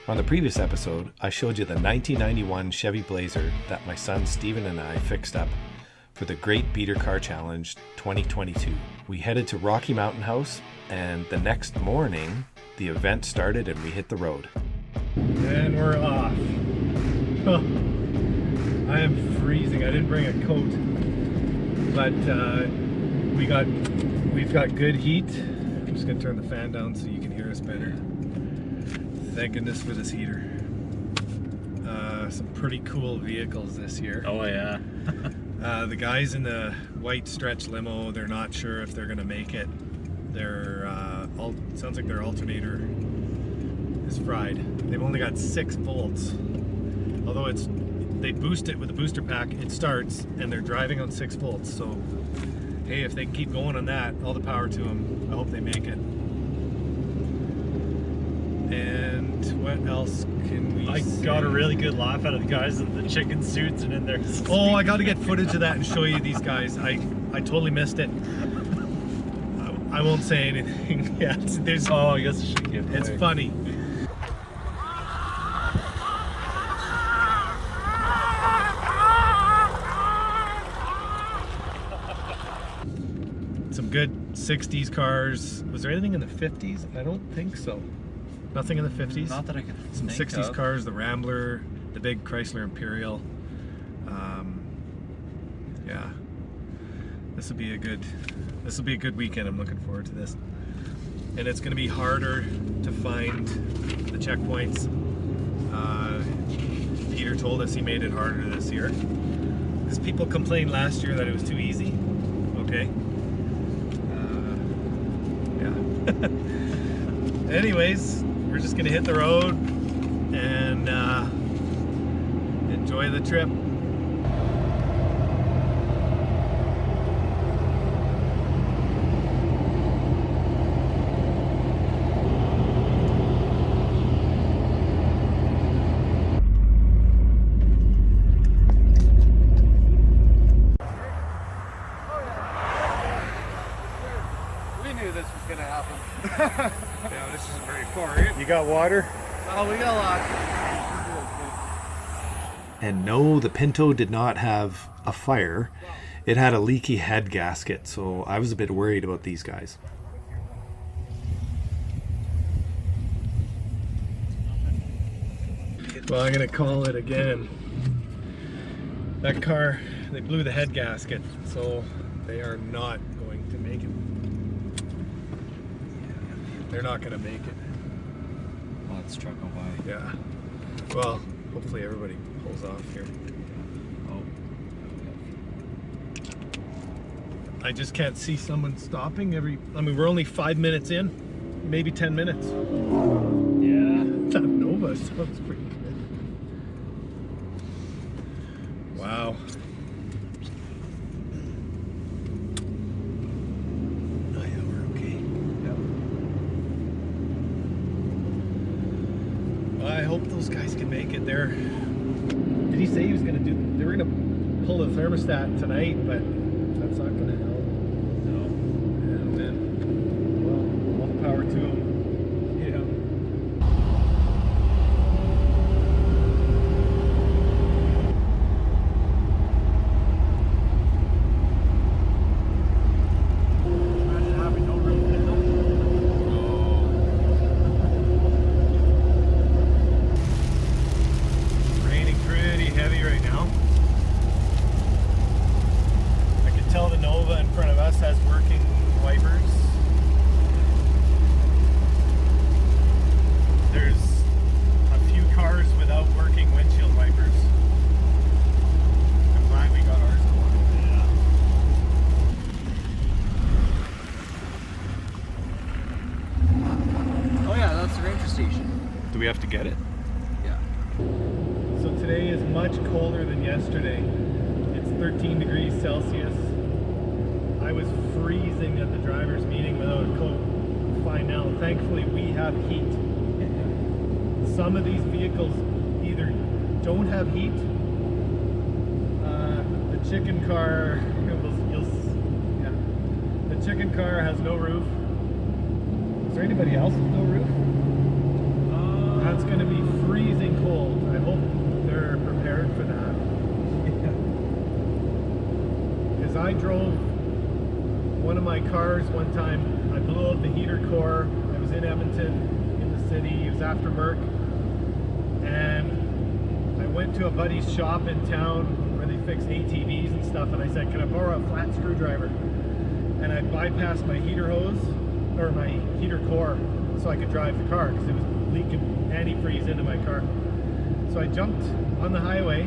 On the previous episode, I showed you the 1991 Chevy Blazer that my son Steven and I fixed up for the Great Beater Car Challenge 2022. We headed to Rocky Mountain House, and the next morning, the event started and we hit the road. And we're off. I am freezing. I didn't bring a coat, but we've got good heat. I'm just gonna turn the fan down so you can hear us better. Thank goodness for this heater. Some pretty cool vehicles this year. Oh yeah. The guys in the white stretch limo, they're not sure if they're gonna make it. Their sounds like their alternator is fried. They've only got 6 volts. Although they boost it with a booster pack, it starts, and they're driving on 6 volts. So, hey, if they can keep going on that, all the power to them. I hope they make it. And what else can we say? Got a really good laugh out of the guys in the chicken suits and in their... Oh, I got to get footage of that and show you these guys. I totally missed it. I won't say anything yet. Oh, I guess I should give it It's away. funny. Some good 60s cars. Was there anything in the 50s? I don't think so. Nothing in the 50s? Not that I can Some think 60s of. cars, the Rambler, the big Chrysler Imperial. Yeah. This will be a good weekend. I'm looking forward to this. And it's going to be harder to find the checkpoints. Peter told us he made it harder this year because people complained last year that it was too easy. Okay. Yeah. Anyways, we're just going to hit the road and enjoy the trip. Yeah, this isn't very far in. You got water? Oh, we got a lot. And no, the Pinto did not have a fire. It had a leaky head gasket, so I was a bit worried about these guys. Well, I'm gonna call it again. That car, they blew the head gasket, so they are not going to make it. They're not gonna make it. Oh, it's truck away. Yeah. Well, hopefully everybody pulls off here. Oh. I just can't see someone stopping I mean, we're only 5 minutes in, maybe 10 minutes. Yeah. That Nova sounds pretty good. Wow. Oh yeah, we're okay. Yep. I hope those guys can make it there. Did he say he was gonna they were gonna pull the thermostat tonight, but that's not gonna help. No. And then, well, all the power to him. Yeah. Imagine having no room in them. Raining pretty heavy right now. I can tell the Nova in front of us has working wipers. There's a few cars without working windshield wipers. I'm glad we got ours going. Yeah. Oh yeah, that's the ranger station. Do we have to get it? Yeah. So today is much colder than yesterday. It's 13 degrees Celsius. I was freezing at the driver's meeting without a coat. Fine now. Thankfully, we have heat. Some of these vehicles either don't have heat. The chicken car, the chicken car has no roof. Is there anybody else with no roof? That's going to be I drove one of my cars one time. I blew out the heater core. I was in Edmonton, in the city. It was after Merck. And I went to a buddy's shop in town where they fix ATVs and stuff, and I said, can I borrow a flat screwdriver? And I bypassed my heater hose, or my heater core, so I could drive the car, because it was leaking antifreeze into my car. So I jumped on the highway,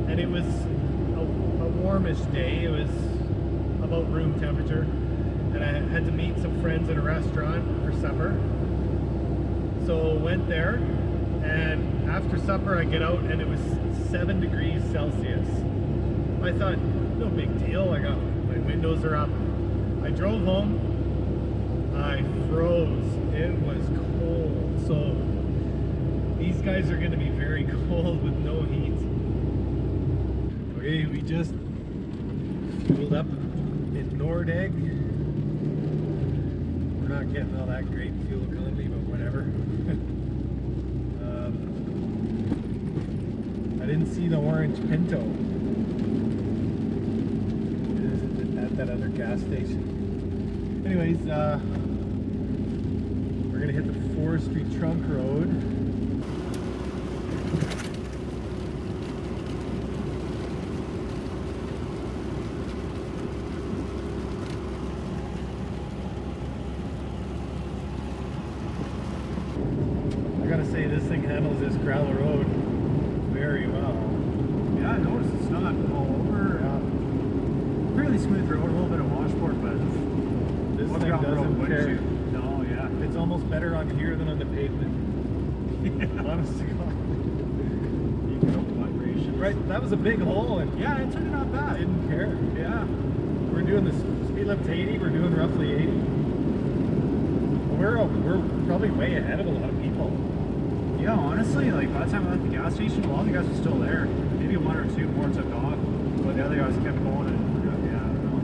and it was a warmish day. It was about room temperature, and I had to meet some friends at a restaurant for supper. So went there, and after supper I get out and it was 7 degrees Celsius. I thought, no big deal, I got, my windows are up. I drove home, I froze, it was cold. So these guys are gonna be very cold with no heat. Okay, we just fueled up in Nordegg. We're not getting all that great fuel economy, but whatever. I didn't see the orange Pinto. It is at that other gas station. Anyways, we're gonna hit the Forestry Trunk Road. I gotta say, this thing handles this gravel road very well. Yeah, I noticed it's not all over. Fairly smooth road, a little bit of washboard, but This what thing ground road doesn't wouldn't care. you? No, yeah. It's almost better on here than on the pavement. Honest to God. You can open vibrations. Right, that was a big hole, and Yeah, it turned out bad. didn't care. Yeah. We're doing this speed limit's 80. We're doing roughly 80. We're probably way ahead of a lot of people. Yeah, honestly, like by the time I left the gas station, a lot of the guys were still there. Maybe one or two more took off, but the other guys kept going and yeah, I don't know.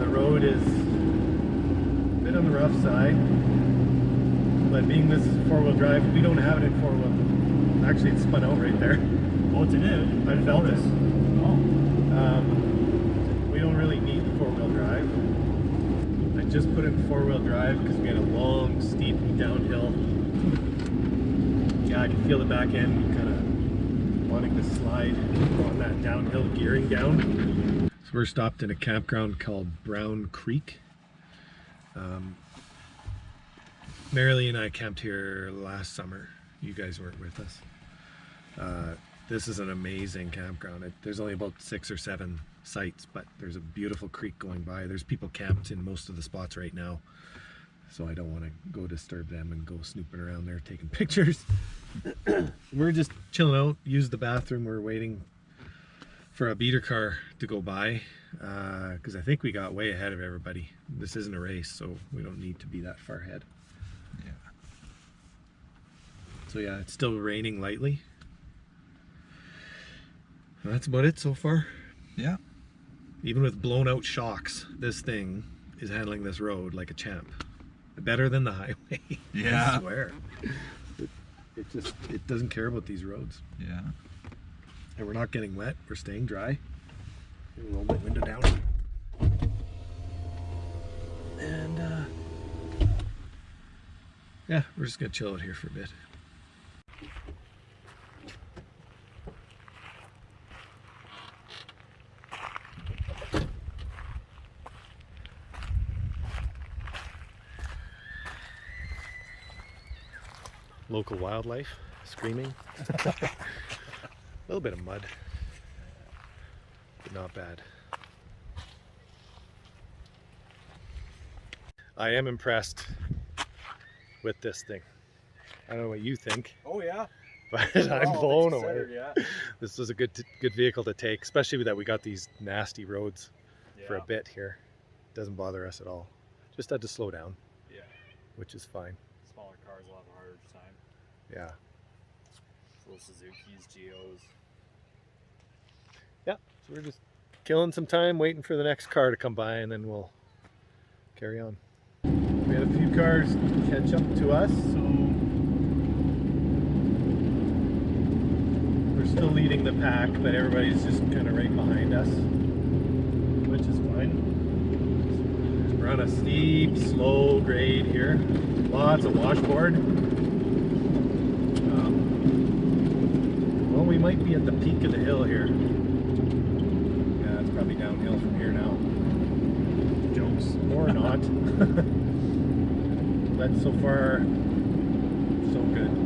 The road is a bit on the rough side, but being this is four-wheel drive, we don't have it in four-wheel. Actually, it spun out right there. Oh, it's in it. I felt it. Oh. We don't really need the four-wheel drive. I just put it in four-wheel drive because we had a long, steep downhill. Yeah, I can feel the back end kind of wanting to slide on that downhill gearing down. So we're stopped in a campground called Brown Creek. Marilee and I camped here last summer. You guys weren't with us. This is an amazing campground. There's only about 6 or 7 sites, but there's a beautiful creek going by. There's people camped in most of the spots right now, so I don't want to go disturb them and go snooping around there taking pictures. We're just chilling out, used the bathroom. We're waiting for a beater car to go by because I think we got way ahead of everybody. This isn't a race, so we don't need to be that far ahead. Yeah. So yeah, it's still raining lightly. And that's about it so far. Yeah. Even with blown out shocks, this thing is handling this road like a champ. Better than the highway. Yeah. I swear. It doesn't care about these roads. Yeah. And we're not getting wet, we're staying dry. I'll roll my window down. And yeah, we're just gonna chill out here for a bit. Local wildlife screaming. A little bit of mud, but not bad. I am impressed with this thing. I don't know what you think, Oh yeah. but Well, I'm blown away. considered, yeah. This was a good vehicle to take, especially that we got these nasty roads for a Yeah. bit here. Doesn't bother us at all. Just had to slow down, Yeah. which is fine. Smaller cars will have a harder time. Yeah. It's a Little Suzuki's, Geos. Yeah, so we're just killing some time waiting for the next car to come by and then we'll carry on. We had a few cars catch up to us, so we're still leading the pack, but everybody's just kind of right behind us, which is fine. We're on a steep, slow grade here. Lots of washboard. Well, we might be at the peak of the hill here. Yeah, it's probably downhill from here now. Jokes. Or not. But so far, so good.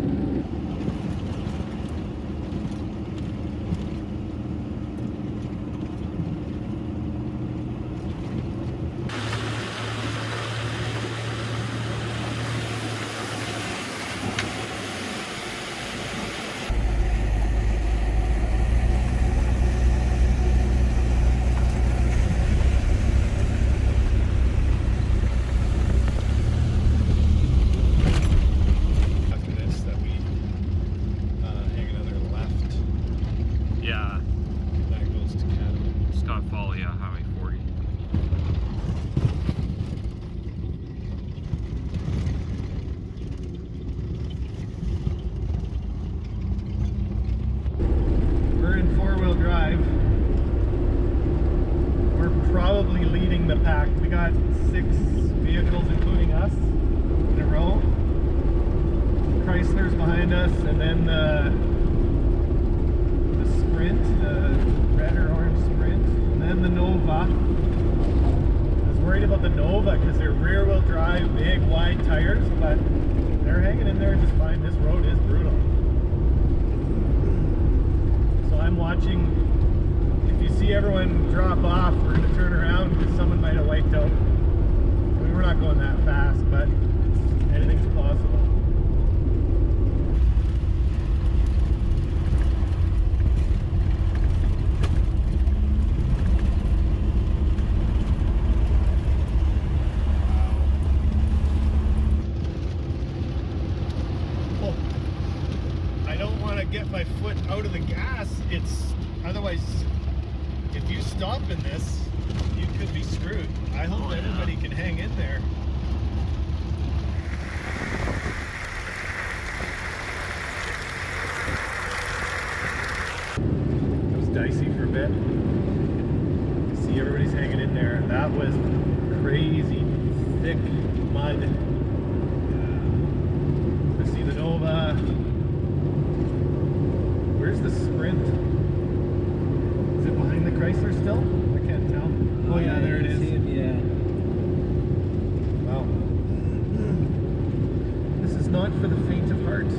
Probably leading the pack. We got 6 vehicles, including us, in a row. Chrysler's behind us, and then the Sprint, the red or orange Sprint, and then the Nova. I was worried about the Nova because they're rear-wheel drive, big, wide tires, but they're hanging in there just fine. This road is brutal. So I'm watching. If you see everyone drop off, we're going to turn around because someone might have wiped out. I mean, we're not going that fast, but anything's possible. Oh, I don't want to get my foot out of the gas. Otherwise, if you stop in this, you could be screwed. I hope everybody can hang in there. It was dicey for a bit. See, everybody's hanging in there. That was crazy thick mud. I see the Nova. Where's the Sprint? Is it behind the Chrysler still? I can't tell. Oh yeah, there it is. Yeah. Wow. This is not for the faint of heart.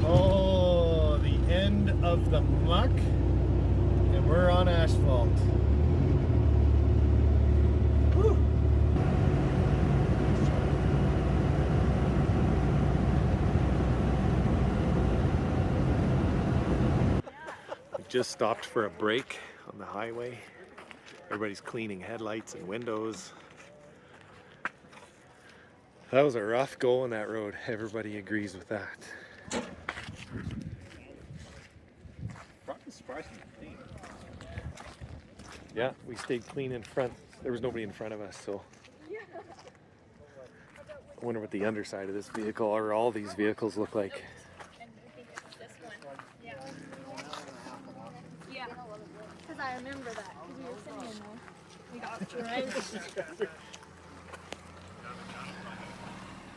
Oh, the end of the muck, and we're on asphalt. Whew. Just stopped for a break on the highway. Everybody's cleaning headlights and windows. That was a rough go on that road. Everybody agrees with that. Probably surprisingly clean. Yeah, we stayed clean in front. There was nobody in front of us, so. I wonder what the underside of this vehicle or all these vehicles look like. Because I remember that, because we were sitting in there. We got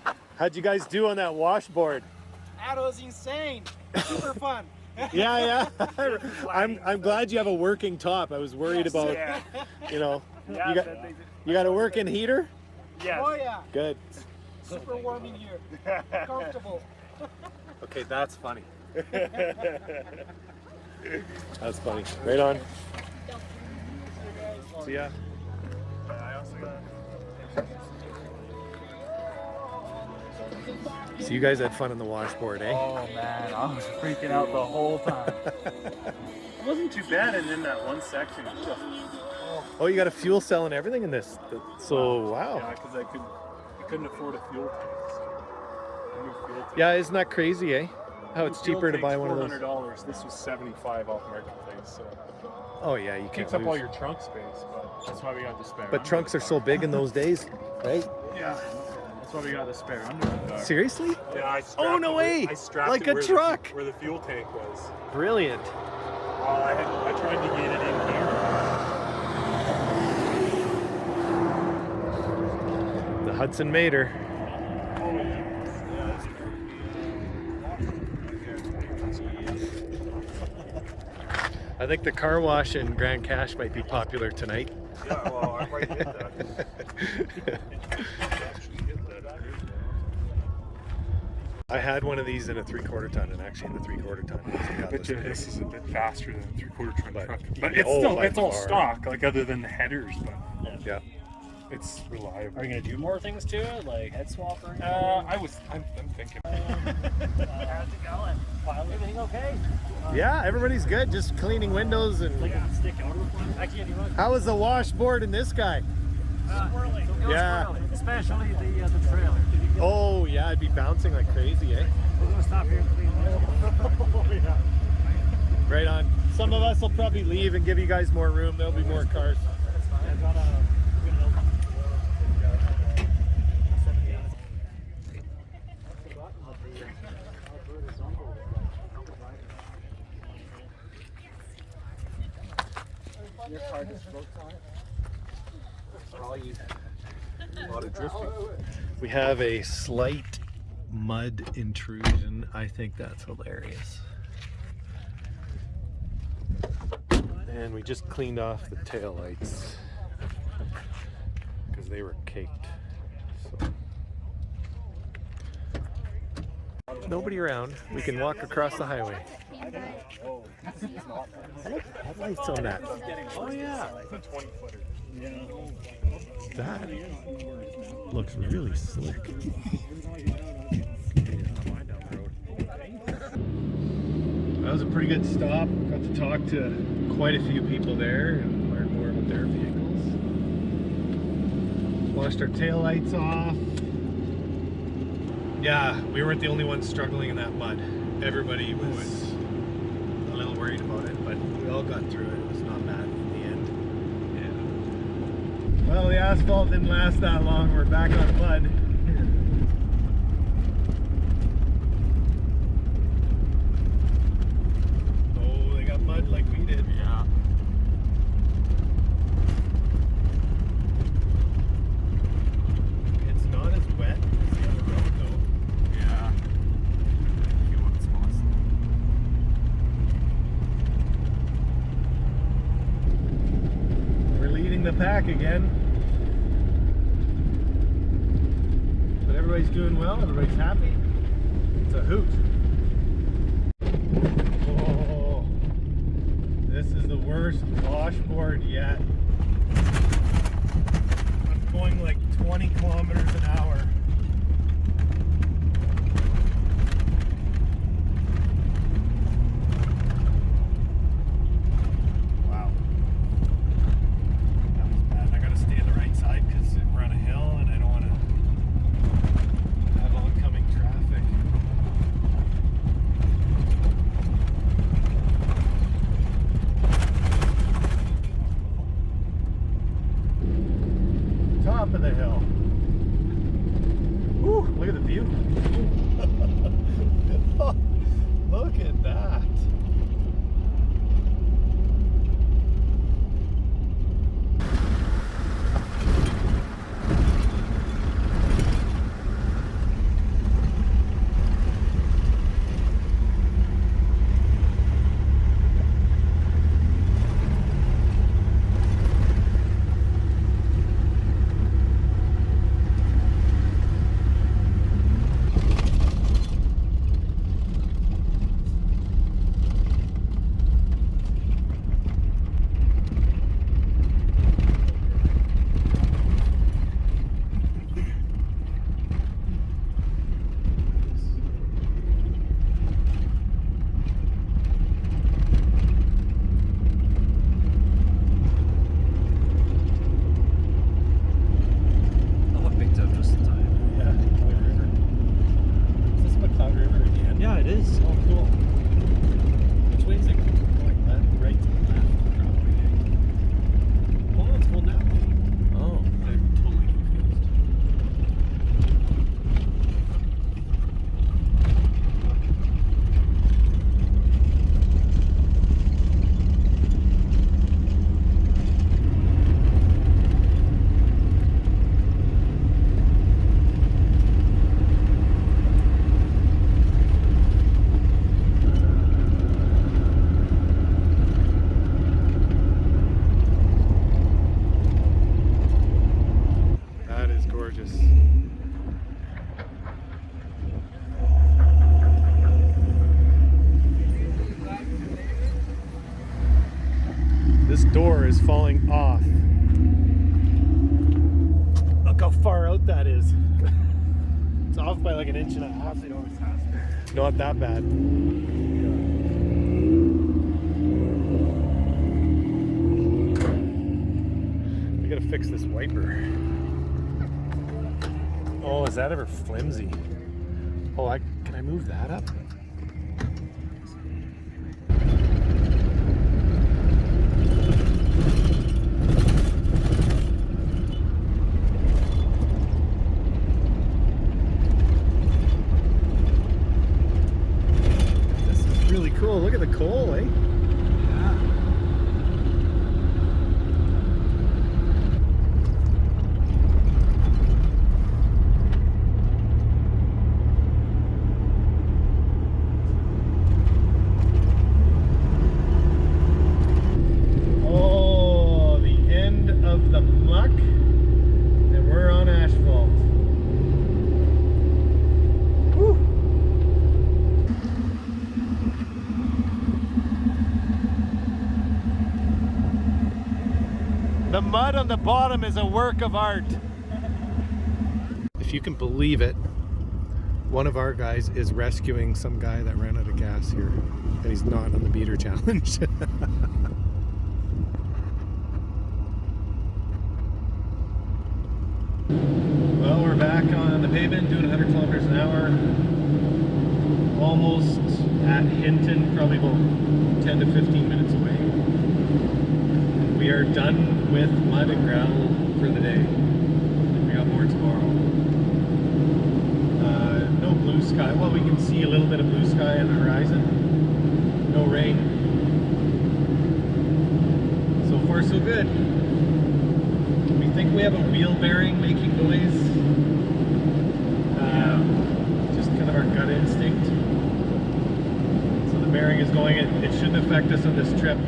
right. How'd you guys do on that washboard? That was insane. Super fun. Yeah. I'm glad you have a working top. I was worried about, you know, you got a working heater? Yes. Oh yeah. Good. Super warm in here. Comfortable. Okay, that's funny. That's funny. Right on. See ya. So you guys had fun on the washboard, eh? Oh man, I was freaking out the whole time. It wasn't too bad, and then that one section just. Oh, you got a fuel cell and everything in this. So wow. Yeah, because I couldn't afford a fuel tank. So. Yeah, isn't that crazy, eh? How it's cheaper to buy one of those. $400. This was $75 off marketplace. So Oh yeah, you can't takes up lose. all your trunk space, but that's why we got the spare. But trunks are so big in those days, right? Yeah, that's why we got the spare under the car. Seriously? Yeah, I strapped Oh, no way! I strapped Like it a where truck! where the fuel tank was. Brilliant. I tried to get it in here. The Hudson Mater. I think the car wash in Grand Cache might be popular tonight. Yeah, well, I might get that. I had one of these in a 3/4 ton, and actually in the 3/4 ton. I bet you this is a bit faster than a 3/4 ton But- truck. But Oh, by it's all far. stock, like other than the headers, but Yeah. it's reliable. Are you gonna do more things to it, like head swap or anything? I'm thinking. How's it going? Everything okay? Yeah, everybody's good. Just cleaning windows and. Like a stick out of the front? Actually, any look? How was the washboard in this guy? Swirly. Yeah. Especially the trailer. Oh yeah, it'd be bouncing like crazy, eh? We're gonna stop here and clean it up. Right on. Some of us will probably leave and give you guys more room. There'll be more cars. I've got a. Your car just broke on it. A lot of drifting. We have a slight mud intrusion. I think that's hilarious. And we just cleaned off the taillights because they were caked. So. Nobody around. We can walk across the highway. I like the headlights on that. Oh yeah. That looks really slick. That was a pretty good stop. Got to talk to quite a few people there and learn more about their vehicles. Washed our taillights off. Yeah, we weren't the only ones struggling in that mud. Everybody was a little worried about it, but we all got through it. It was not bad in the end. Yeah. Well, the asphalt didn't last that long. We're back on mud. Oh, they got mud like we did. Yeah. It's not as wet as the other road though. Yeah. A few other spots. We're leading the pack again. But everybody's doing well, everybody's happy. It's a hoot. Oh, this is the worst washboard yet. I'm going like 20 kilometers an hour. Wow. That was bad. I gotta stay on the right side because we're on a hill and I don't want to have oncoming traffic. Top of the hill. Woo, look at the view. Look at that. out that is. It's off by like an inch and a half. It always has been. Not that bad. I gotta fix this wiper. Oh, is that ever flimsy? Oh, can I move that up? This is really cool. Look at the coal, eh? Oh, the end of the muck, and we're on asphalt. Woo. The mud on the bottom is a work of art. If you can believe it, one of our guys is rescuing some guy that ran out of gas here, and he's not on the beater challenge. Well, we're back on the pavement doing 100 kilometers an hour. Almost at Hinton, probably about 10 to 15 minutes away. We are done with mud and gravel for the day. We got more tomorrow. No blue sky. Well, we can see a little bit of blue sky on the horizon. No rain. So far, so good. We think we have a wheel bearing making noise. Just kind of our gut instinct. So the bearing is going. It shouldn't affect us on this trip.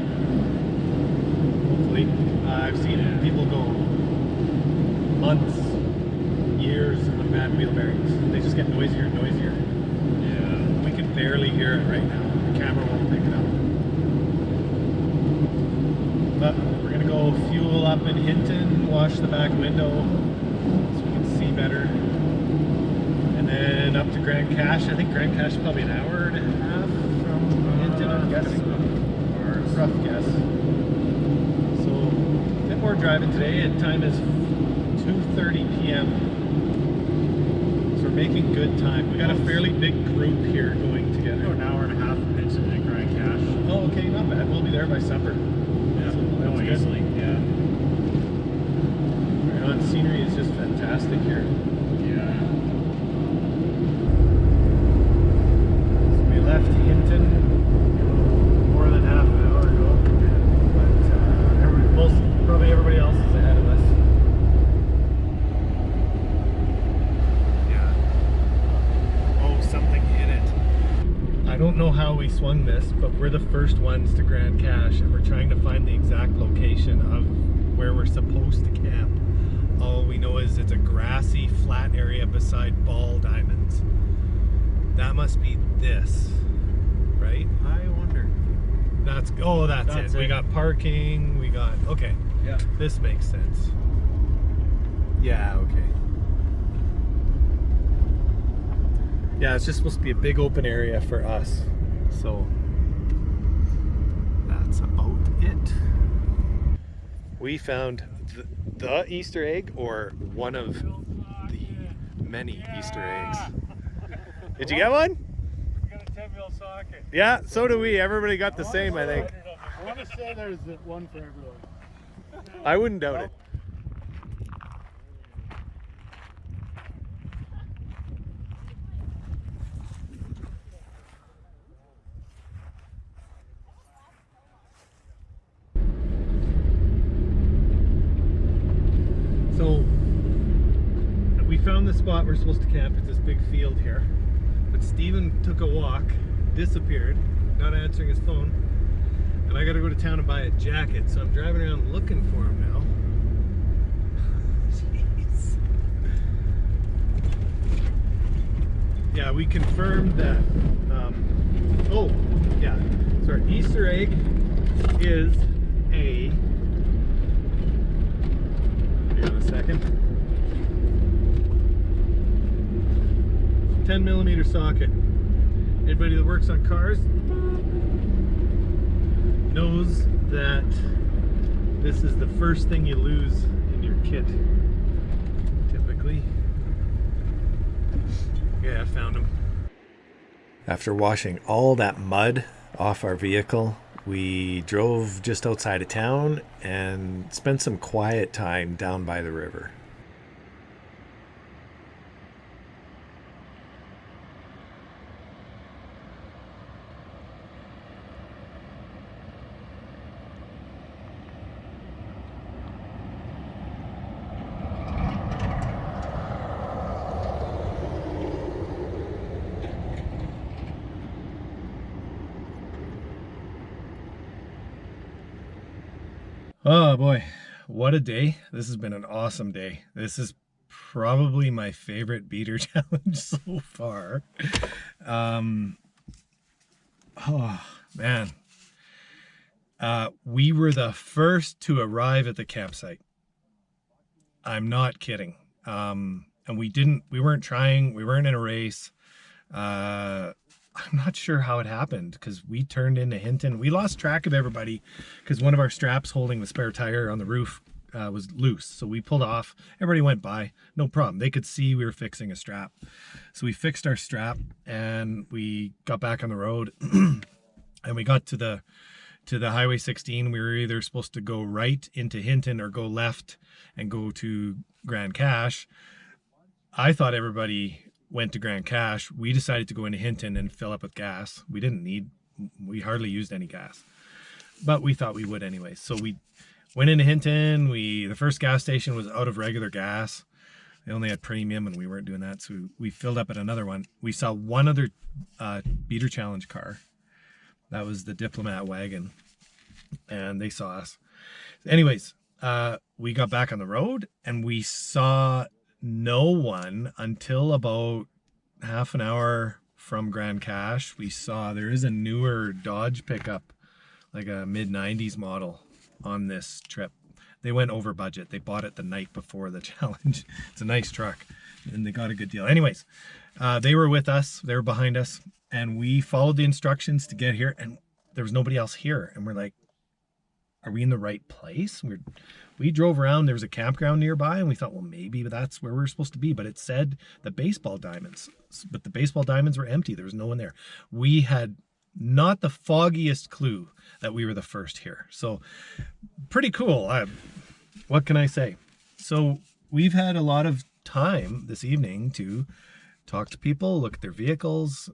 Hopefully. I've seen people go months, years on bad wheel bearings. They just get noisier and noisier. Yeah. We can barely hear it right now. The camera won't pick it up. But we're gonna go fuel up in Hinton, wash the back window so we can see better. And then up to Grand Cache. I think Grand Cache is probably an hour and a half from Hinton, I'm guessing. Rough guess. So a bit more driving today, and time is 2:30 p.m. So we're making good time. We got a fairly big group here going together. An hour and a half from Hinton and Grand Cache. Oh, okay, not bad. We'll be there by supper. Yeah, So that's good. easily. Yeah. Right on, scenery is just fantastic here. Yeah. So we left Hinton more than half an hour ago, but probably everybody else is ahead of us. Yeah. Oh, something hit it. I don't know how we swung this, but we're the first ones to Grand Cache, and we're trying to find the exact location of where we're supposed to camp. All we know is it's a grassy, flat area beside ball diamonds. That must be this, right? I wonder. That's it. We got parking, we got, okay. Yeah. This makes sense. Yeah, okay. Yeah, it's just supposed to be a big open area for us. So that's about it. We found the Easter egg, or one of the many Easter eggs. Did you get one? I got a 10-wheel socket. Yeah, so do we. Everybody got the same, I think. I want to say there's one for everyone. I wouldn't doubt it. So we found the spot we're supposed to camp. It's this big field here. But Steven took a walk, disappeared, not answering his phone, and I gotta go to town and buy a jacket, so I'm driving around looking for him now. Jeez. Yeah, we confirmed that. Oh, yeah. So our Easter egg is a. Hang on a second. 10mm socket. Anybody that works on cars knows that this is the first thing you lose in your kit, typically. Yeah, I found them. After washing all that mud off our vehicle, we drove just outside of town and spent some quiet time down by the river. Oh boy, what a day. This has been an awesome day. This is probably my favorite beater challenge so far. Oh man. We were the first to arrive at the campsite. I'm not kidding. And we weren't trying, we weren't in a race. I'm not sure how it happened because we turned into Hinton. We lost track of everybody because one of our straps holding the spare tire on the roof was loose. So we pulled off. Everybody went by. No problem. They could see we were fixing a strap. So we fixed our strap and we got back on the road and we got to the Highway 16. We were either supposed to go right into Hinton or go left and go to Grand Cache. I thought everybody went to Grand Cache. We decided to go into Hinton and fill up with gas. We hardly used any gas, but we thought we would anyway. So we went into Hinton. The first gas station was out of regular gas. They only had premium and we weren't doing that. So we filled up at another one. We saw one other beater challenge car. That was the Diplomat wagon and they saw us. Anyways, we got back on the road and we saw no one until about half an hour from Grand Cache. We saw there is a newer Dodge pickup, like a mid-90s model on this trip. They went over budget. They bought it the night before the challenge. It's a nice truck and they got a good deal. Anyways, they were with us. They were behind us and we followed the instructions to get here and there was nobody else here. And we're like, are we in the right place? We drove around, there was a campground nearby and we thought, well, maybe that's where we're supposed to be, but it said the baseball diamonds, but the baseball diamonds were empty. There was no one there. We had not the foggiest clue that we were the first here. So pretty cool. What can I say? So we've had a lot of time this evening to talk to people, look at their vehicles.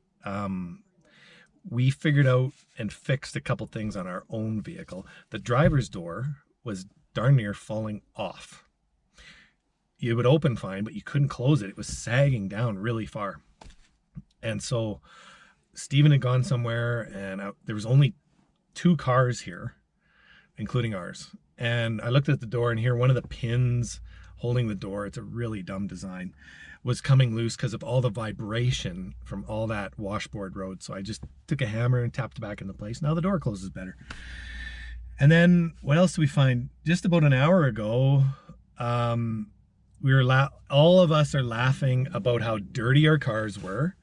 We figured out and fixed a couple things on our own vehicle. The driver's door was darn near falling off. It would open fine, but you couldn't close it. It was sagging down really far. And so Stephen had gone somewhere and there was only 2 cars here, including ours. And I looked at the door and here one of the pins holding the door, it's a really dumb design, was coming loose because of all the vibration from all that washboard road. So I just took a hammer and tapped it back into place. Now the door closes better. And then what else do we find? Just about an hour ago, all of us are laughing about how dirty our cars were.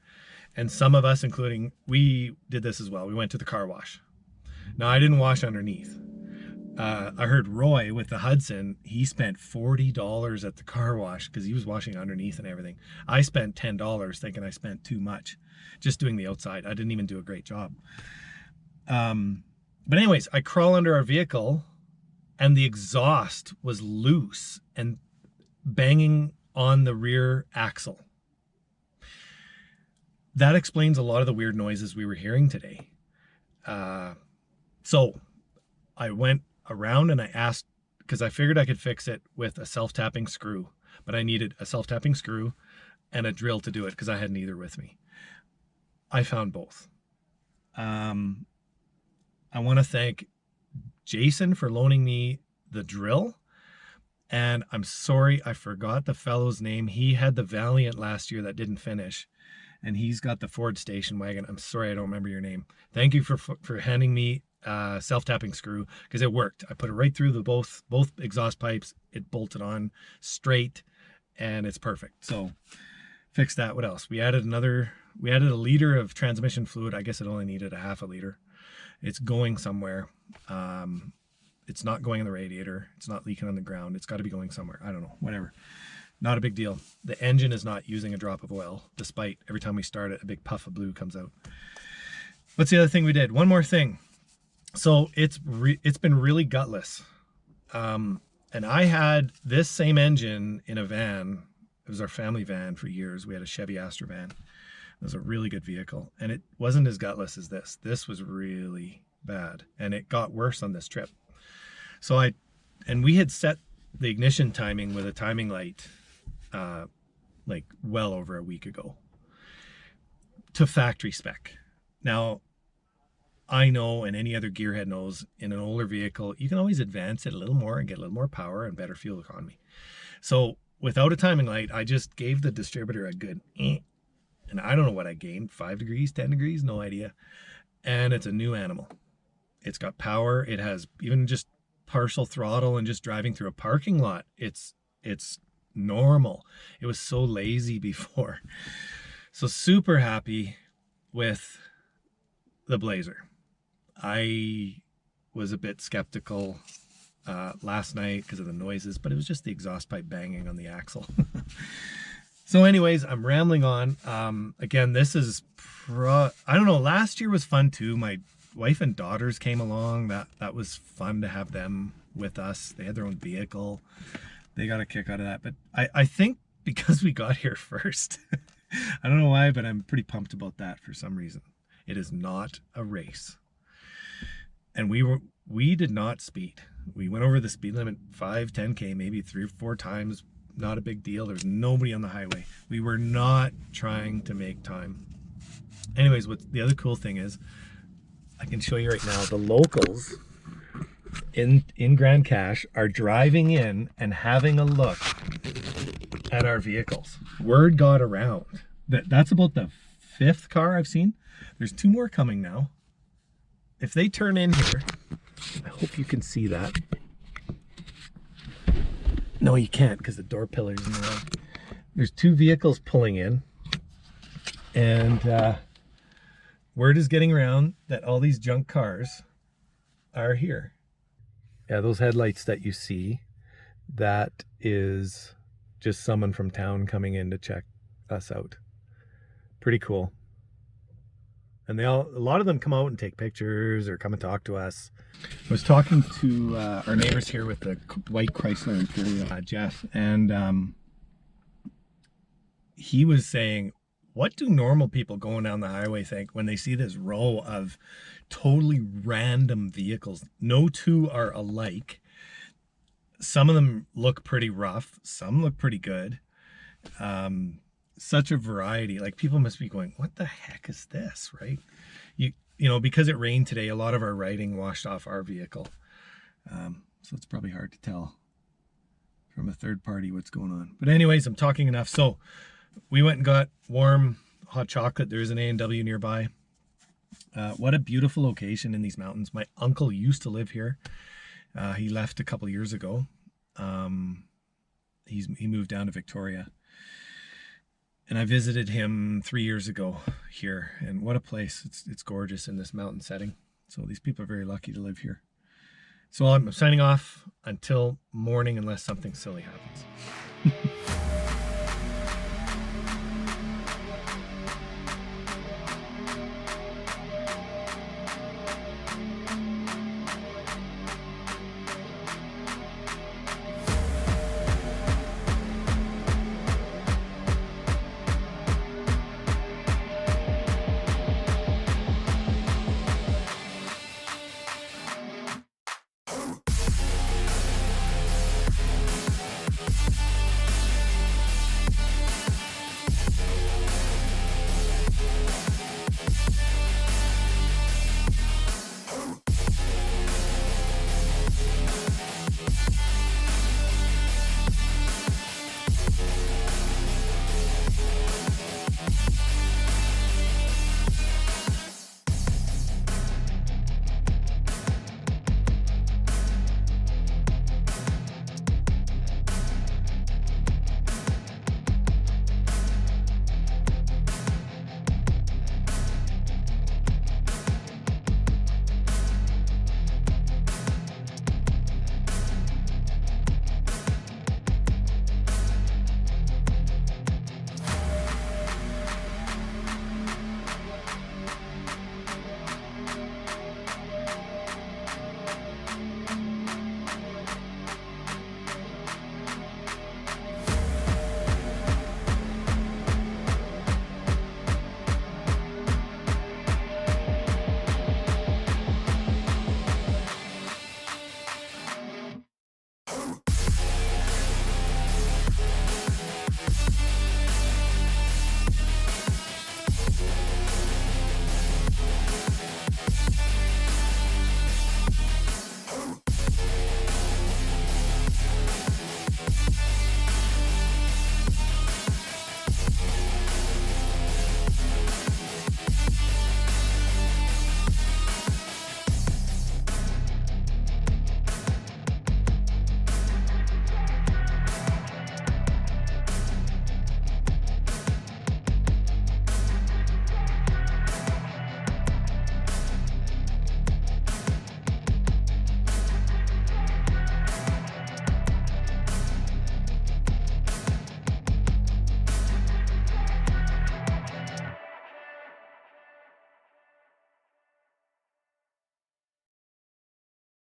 And some of us, including, we did this as well. We went to the car wash. Now I didn't wash underneath. I heard Roy with the Hudson, he spent $40 at the car wash because he was washing underneath and everything. I spent $10 thinking I spent too much just doing the outside. I didn't even do a great job. But anyways, I crawl under our vehicle and the exhaust was loose and banging on the rear axle. That explains a lot of the weird noises we were hearing today. So I went around and I asked, because I figured I could fix it with a self-tapping screw, but I needed a self-tapping screw and a drill to do it because I had neither with me. I found both. I want to thank Jason for loaning me the drill. And I'm sorry, I forgot the fellow's name. He had the Valiant last year that didn't finish. And he's got the Ford station wagon. I'm sorry, I don't remember your name. Thank you for handing me a self-tapping screw because it worked. I put it right through the both exhaust pipes. It bolted on straight and it's perfect. So Fixed that. What else? We added a liter of transmission fluid. I guess it only needed a half a liter. It's going somewhere. It's not going in the radiator. It's not leaking on the ground. It's got to be going somewhere. I don't know, whatever. Not a big deal. The engine is not using a drop of oil, despite every time we start it, a big puff of blue comes out. What's the other thing we did? One more thing. So it's been really gutless. And I had this same engine in a van. It was our family van for years. We had a Chevy Astra van. It was a really good vehicle. And it wasn't as gutless as this. This was really bad. And it got worse on this trip. So we had set the ignition timing with a timing light like well over a week ago to factory spec. Now, I know, and any other gearhead knows, in an older vehicle, you can always advance it a little more and get a little more power and better fuel economy. So without a timing light, I just gave the distributor a good and I don't know what I gained, 5 degrees, 10 degrees, no idea. And it's a new animal. It's got power. It has even just partial throttle, and just driving through a parking lot, it's normal. It was so lazy before. So super happy with the Blazer. I was a bit skeptical last night because of the noises, but it was just the exhaust pipe banging on the axle. So anyways, I'm rambling on. Again, this is I don't know, last year was fun too. My wife and daughters came along. That was fun to have them with us. They had their own vehicle. They got a kick out of that. But I think because we got here first, I don't know why, but I'm pretty pumped about that for some reason. It is not a race. And we did not speed. We went over the speed limit 5, 10K, maybe 3 or 4 times. Not a big deal. There's nobody on the highway. We were not trying to make time. Anyways, what the other cool thing is, I can show you right now, the locals in Grand Cache are driving in and having a look at our vehicles. Word got around. That's about the 5th car I've seen. There's 2 more coming now. If they turn in here, I hope you can see that. No, you can't because the door pillar's in the way. There's 2 vehicles pulling in, and word is getting around that all these junk cars are here. Yeah, those headlights that you see, that is just someone from town coming in to check us out. Pretty cool. And a lot of them come out and take pictures or come and talk to us. I was talking to our neighbors here with the white Chrysler Imperial, Jeff, and he was saying, what do normal people going down the highway think when they see this row of totally random vehicles? No 2 are alike. Some of them look pretty rough. Some look pretty good. Such a variety. Like, people must be going, what the heck is this, right? You know, because it rained today, a lot of our writing washed off our vehicle. So it's probably hard to tell from a third party what's going on. But anyways, I'm talking enough. So we went and got warm hot chocolate. There's an A&W nearby. What a beautiful location in these mountains. My uncle used to live here. He left a couple years ago. He moved down to Victoria. And I visited him 3 years ago here, and what a place. It's gorgeous in this mountain setting. So these people are very lucky to live here. So I'm signing off until morning unless something silly happens.